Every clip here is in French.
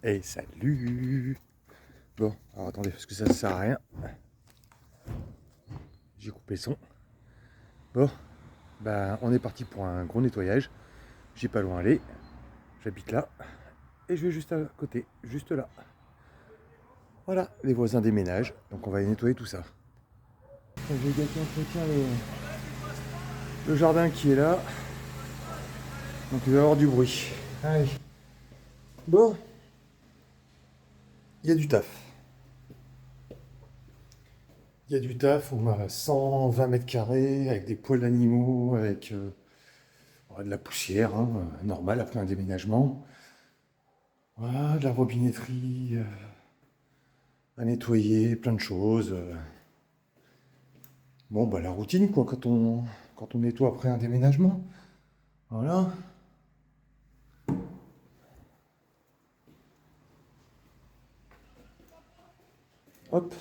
Et salut. Bon, alors attendez, parce que ça sert à rien. J'ai coupé le son. Bon, ben on est parti pour un gros nettoyage. J'ai pas loin à aller. J'habite là. Et je vais juste à côté, juste là. Voilà, les voisins déménagent. Donc on va nettoyer tout ça. J'ai le gars qui entretient le jardin qui est là. Donc il va y avoir du bruit. Allez. Bon. Il y a du taf. Il y a du taf, on a 120 mètres carrés avec des poils d'animaux, avec de la poussière, hein, normal après un déménagement. Voilà, de la robinetterie à nettoyer, plein de choses. Bon, bah la routine quoi, quand on nettoie après un déménagement. Voilà. Hop.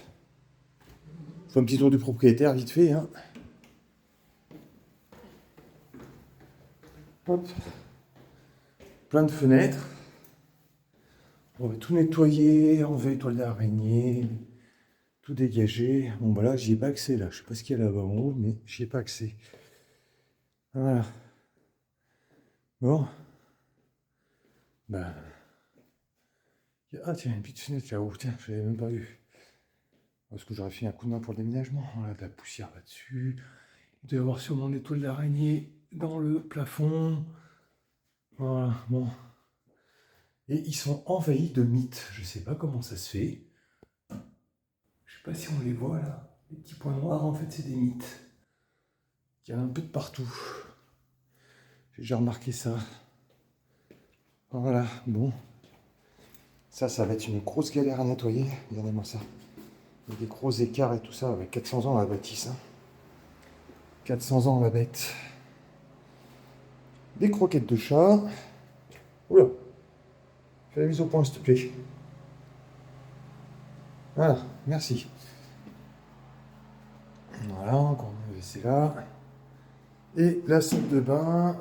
Je fais un petit tour du propriétaire vite fait. Hein. Hop. Plein de fenêtres. On va tout nettoyer, enlever les toiles d'araignée, tout dégager. Bon bah là, j'y ai pas accès là. Je sais pas ce qu'il y a là-bas en haut, mais j'y ai pas accès. Voilà. Bon. Ben. Ah tiens, une petite fenêtre là-haut. Tiens, je l'avais même pas vu. Est-ce que j'aurais fait un coup de main pour le déménagement? Voilà, de la poussière là-dessus. Il doit y avoir sûrement des toiles d'araignée dans le plafond. Voilà, bon. Et ils sont envahis de mites. Je sais pas comment ça se fait. Je sais pas si on les voit là. Les petits points noirs, en fait, c'est des mites. Il y en a un peu de partout. J'ai déjà remarqué ça. Voilà, bon. Ça va être une grosse galère à nettoyer. Regardez-moi ça. Il y a des gros écarts et tout ça. Avec 400 ans la bâtisse. Hein. 400 ans la bête. Des croquettes de chat. Oula. Fais la mise au point, s'il te plaît. Voilà, merci. Voilà, encore une WC là. Et la salle de bain.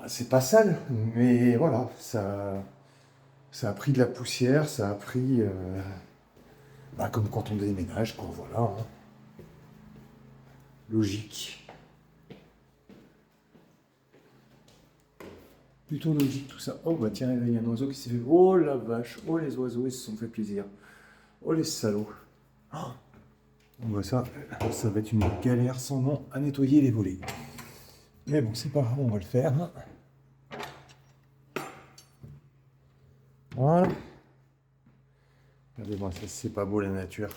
C'est pas sale, mais voilà, ça a pris de la poussière, ça a pris. Comme quand on déménage, quoi, voilà. Hein. Logique. Plutôt logique tout ça. Oh bah tiens, il y a un oiseau qui s'est fait. Oh la vache, oh les oiseaux, ils se sont fait plaisir. Oh les salauds. Oh. Bon bah ça va être une galère sans nom à nettoyer les volets. Mais bon, c'est pas grave, on va le faire. Hein. Voilà. Regardez-moi, ça c'est pas beau la nature.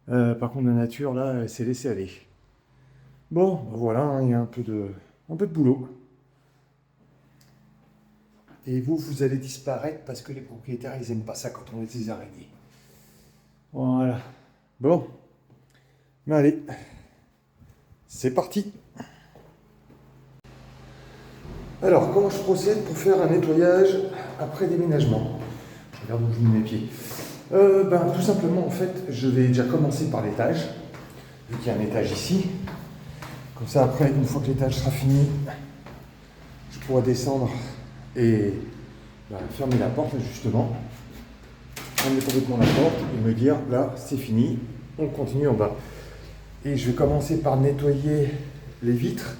Par contre la nature là, elle s'est laissée aller. Bon, bah, voilà, hein, il y a un peu de boulot. Et vous allez disparaître parce que les propriétaires, ils aiment pas ça quand on laisse des araignées. Voilà. Bon. Mais allez. C'est parti. Alors, comment je procède pour faire un nettoyage après déménagement? Je regarde où je mets mes pieds. Tout simplement, en fait, je vais déjà commencer par l'étage, vu qu'il y a un étage ici. Comme ça, après, une fois que l'étage sera fini, je pourrai descendre et fermer la porte, justement. Fermer complètement la porte et me dire, là, c'est fini, on continue en bas. Et je vais commencer par nettoyer les vitres,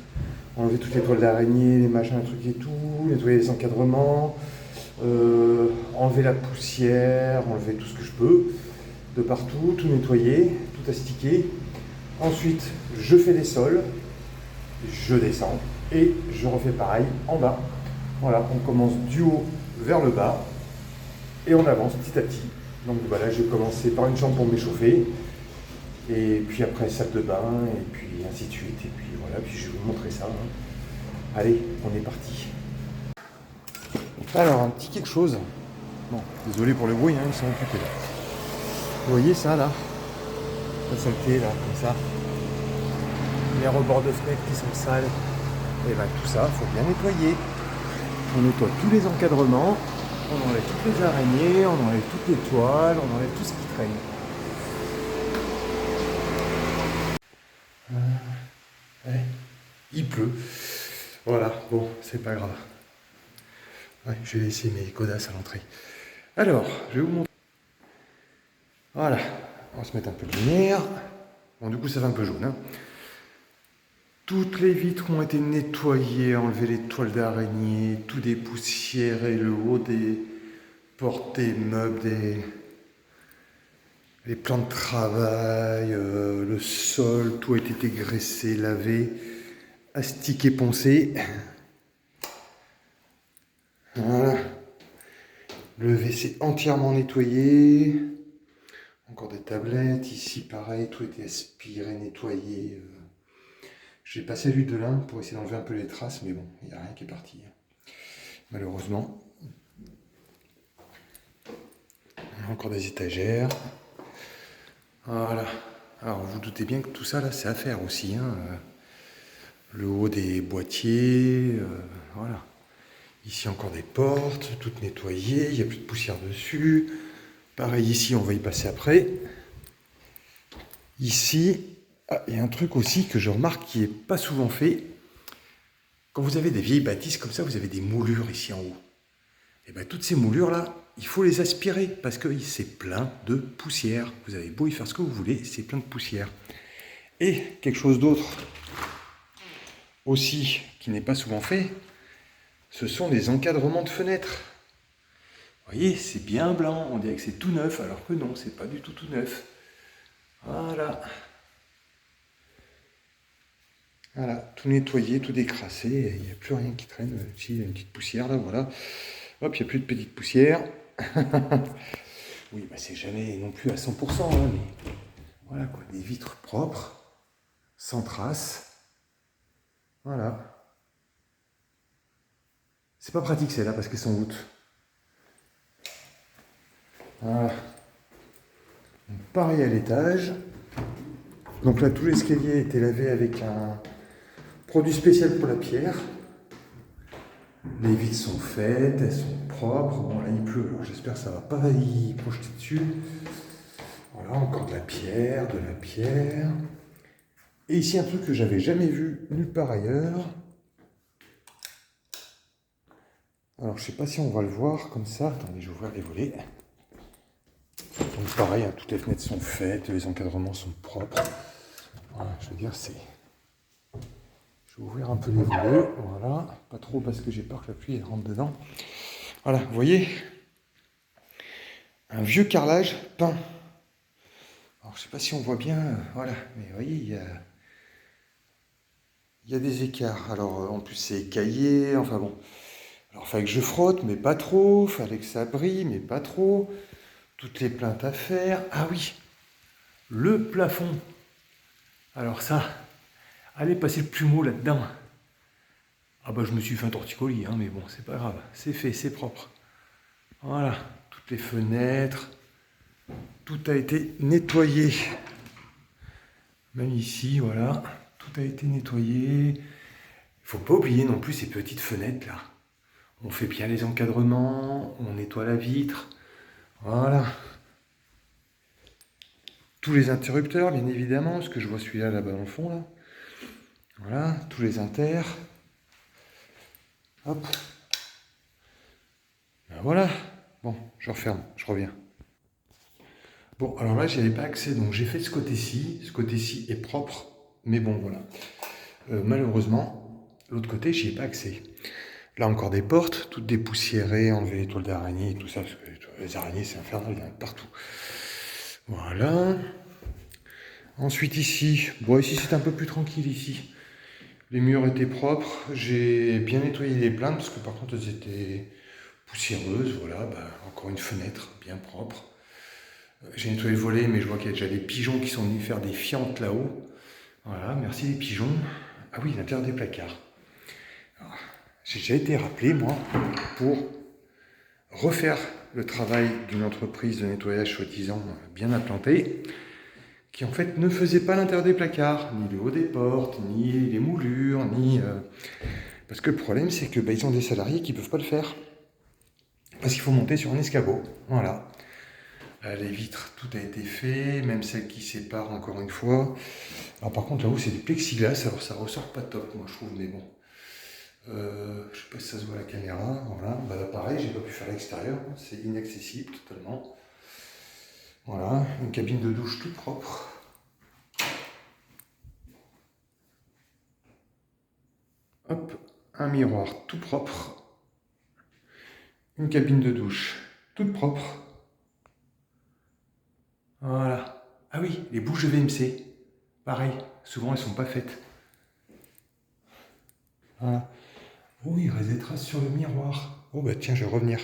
enlever toutes les toiles d'araignée, les machins, les trucs et tout, nettoyer les encadrements, enlever la poussière, enlever tout ce que je peux, de partout, tout nettoyer, tout astiquer. Ensuite, je fais les sols, je descends et je refais pareil en bas. Voilà, on commence du haut vers le bas et on avance petit à petit. Donc voilà, je vais commencer par une chambre pour m'échauffer, et puis après salle de bain, et puis ainsi de suite, et puis voilà, puis je vais vous montrer ça. Hein. Allez, on est parti. Alors, un petit quelque chose. Bon, désolé pour le bruit, hein, ils sont occupés là. Vous voyez ça là? La saleté là, comme ça. Les rebords de fenêtres qui sont sales. Et bien tout ça, il faut bien nettoyer. On nettoie tous les encadrements, on enlève toutes les araignées, on enlève toutes les toiles, on enlève tout ce qui traîne. Il pleut. Voilà, bon, c'est pas grave. Ouais, je vais laisser mes godasses à l'entrée. Alors, je vais vous montrer. Voilà, on va se mettre un peu de lumière. Bon, du coup, ça fait un peu jaune. Hein. Toutes les vitres ont été nettoyées, enlever les toiles d'araignée, tout dépoussiéré, le haut des portes des meubles, les plans de travail, le sol, tout a été dégraissé, lavé, astiqué, poncé. Voilà. Le WC entièrement nettoyé. Encore des tablettes. Ici, pareil, tout a été aspiré, nettoyé. J'ai passé l'huile de lin pour essayer d'enlever un peu les traces, mais bon, il n'y a rien qui est parti. Malheureusement. Encore des étagères. Voilà. Alors, vous doutez bien que tout ça, là, c'est à faire aussi. Hein. Le haut des boîtiers. Voilà. Ici, encore des portes, toutes nettoyées. Il n'y a plus de poussière dessus. Pareil, ici, on va y passer après. Ici, il y a un truc aussi que je remarque qui n'est pas souvent fait. Quand vous avez des vieilles bâtisses comme ça, vous avez des moulures ici en haut. Et bien, toutes ces moulures-là, il faut les aspirer parce que c'est plein de poussière. Vous avez beau y faire ce que vous voulez, c'est plein de poussière. Et quelque chose d'autre aussi qui n'est pas souvent fait, ce sont les encadrements de fenêtres. Vous voyez, c'est bien blanc, on dirait que c'est tout neuf, alors que non, c'est pas du tout tout neuf. Voilà. Voilà, tout nettoyé, tout décrassé, il n'y a plus rien qui traîne. Ici, il y a une petite poussière là, voilà. Hop, il n'y a plus de petite poussière. Oui, bah c'est jamais non plus à 100%, hein, mais voilà quoi, des vitres propres, sans traces. Voilà. C'est pas pratique celle-là parce qu'elles sont hautes. Voilà. Donc, pareil à l'étage. Donc là, tout l'escalier a été lavé avec un produit spécial pour la pierre. Les vitres sont faites, elles sont propres. Bon, là, il pleut, alors j'espère que ça va pas y projeter dessus. Voilà, encore de la pierre, de la pierre. Et ici, un truc que j'avais jamais vu nulle part ailleurs. Alors, je sais pas si on va le voir comme ça. Attendez, je vais ouvrir les volets. Donc, pareil, hein, toutes les fenêtres sont faites, les encadrements sont propres. Voilà, je veux dire, c'est... Je vais ouvrir un peu les volets, voilà. Pas trop parce que j'ai peur que la pluie elle rentre dedans. Voilà, vous voyez, un vieux carrelage peint. Alors, je sais pas si on voit bien, voilà, mais vous voyez, il y a des écarts. Alors, en plus, c'est écaillé, enfin bon. Alors, il fallait que je frotte, mais pas trop. Il fallait que ça brille, mais pas trop. Toutes les plaintes à faire. Ah oui, le plafond. Alors ça, allez passer le plumeau là-dedans. Ah bah je me suis fait un torticolis, hein, mais bon, c'est pas grave. C'est fait, c'est propre. Voilà, toutes les fenêtres. Tout a été nettoyé. Même ici, voilà, tout a été nettoyé. Il ne faut pas oublier non plus ces petites fenêtres là. On fait bien les encadrements, on nettoie la vitre. Voilà. Tous les interrupteurs, bien évidemment, parce que je vois celui-là là-bas dans le fond là. Voilà, tous les inters. Hop. Ben voilà. Bon, je referme, je reviens. Bon, alors là, j'y avais pas accès, donc j'ai fait ce côté-ci. Ce côté-ci est propre, mais bon, voilà. Malheureusement, l'autre côté, j'y ai pas accès. Là, encore des portes, toutes dépoussiérées, enlever les toiles d'araignée et tout ça, parce que les araignées, c'est infernal, il y en a partout. Voilà. Ensuite, ici, bon, ici, c'est un peu plus tranquille, ici. Les murs étaient propres, j'ai bien nettoyé les plaintes, parce que par contre, elles étaient poussiéreuses, voilà. Bah, encore une fenêtre, bien propre. J'ai nettoyé le volet, mais je vois qu'il y a déjà des pigeons qui sont venus faire des fientes là-haut. Voilà, merci les pigeons. Ah oui, l'intérieur des placards. J'ai déjà été rappelé, moi, pour refaire le travail d'une entreprise de nettoyage soi-disant bien implantée, qui en fait ne faisait pas l'intérieur des placards, ni le haut des portes, ni les moulures, ni... Parce que le problème, c'est que ils ont des salariés qui ne peuvent pas le faire. Parce qu'il faut monter sur un escabeau. Voilà. Les vitres, tout a été fait, même celles qui séparent encore une fois. Alors par contre, là-haut, c'est du plexiglas, alors ça ressort pas top, moi je trouve, mais bon. Je sais pas si ça se voit à la caméra, voilà, bah là pareil. pareil, j'ai pas pu faire l'extérieur, c'est inaccessible totalement. Voilà, une cabine de douche toute propre. Hop, un miroir tout propre. Une cabine de douche toute propre. Voilà. Ah oui, les bouches de VMC. Pareil, souvent elles sont pas faites. Voilà. Oh, il reste des traces sur le miroir. Oh bah tiens, je vais revenir.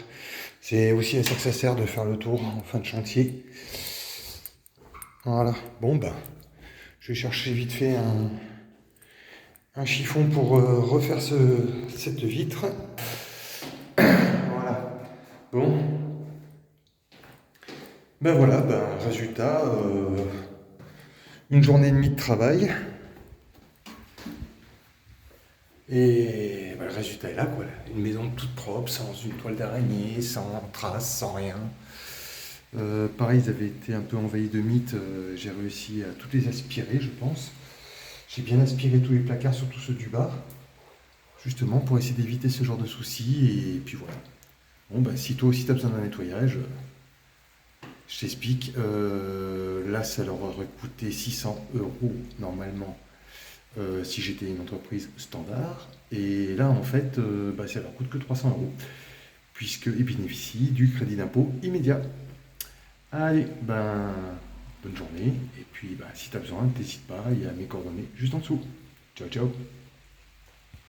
C'est aussi à ça que ça sert de faire le tour en fin de chantier. Voilà. Bon bah, je vais chercher vite fait un chiffon pour refaire cette vitre. Voilà. Bon. Ben voilà, résultat, une journée et demie de travail. Et ben, le résultat est là, quoi. Une maison toute propre, sans une toile d'araignée, sans traces, sans rien. Pareil, ils avaient été un peu envahis de mites. J'ai réussi à toutes les aspirer, je pense. J'ai bien aspiré tous les placards, surtout ceux du bas, justement pour essayer d'éviter ce genre de soucis. Et puis voilà. Bon, ben, si toi aussi tu as besoin d'un nettoyage, je t'explique. Là, ça leur aurait coûté 600 € normalement si j'étais une entreprise standard. Et là, en fait, ça leur coûte que 300 €, puisqu'ils bénéficient du crédit d'impôt immédiat. Allez, bonne journée. Et puis, si tu as besoin, n'hésite pas, il y a mes coordonnées juste en dessous. Ciao, ciao.